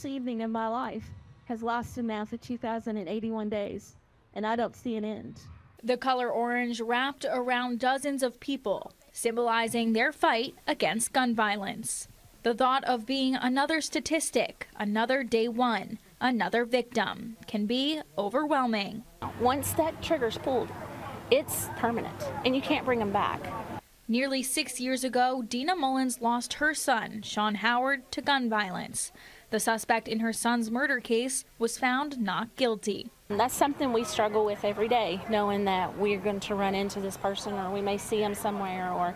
worst evening of my life has lasted now for 2,081 days, and I don't see an end. The color orange wrapped around dozens of people, symbolizing their fight against gun violence. The thought of being another statistic, another day one, another victim can be overwhelming. Once that trigger's pulled, it's permanent, and you can't bring them back. Nearly 6 years ago, Dina Mullins lost her son, Sean Howard, to gun violence. The suspect in her son's murder case was found not guilty. And that's something we struggle with every day, knowing that we're going to run into this person, or we may see them somewhere, or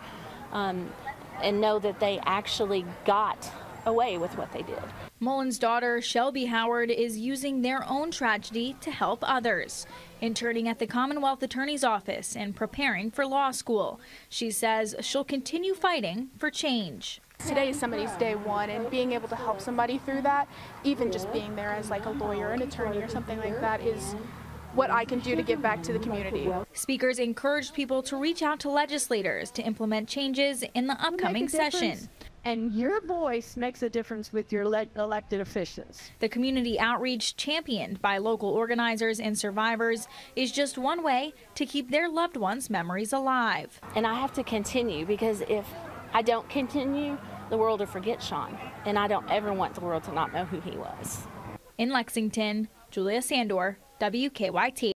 and know that they actually got away with what they did. Mullins' daughter, Shelby Howard, is using their own tragedy to help others, interning at the Commonwealth Attorney's Office and preparing for law school. She says she'll continue fighting for change. Today is somebody's day one, and being able to help somebody through that, even just being there as like a lawyer, an attorney, or something like that, is what I can do to give back to the community. Speakers encouraged people to reach out to legislators to implement changes in the upcoming session. And your voice makes a difference with your elected officials. The community outreach championed by local organizers and survivors is just one way to keep their loved ones' memories alive. And I have to continue, because if I don't continue, the world will forget Sean. And I don't ever want the world to not know who he was. In Lexington, Julia Sandor, WKYT.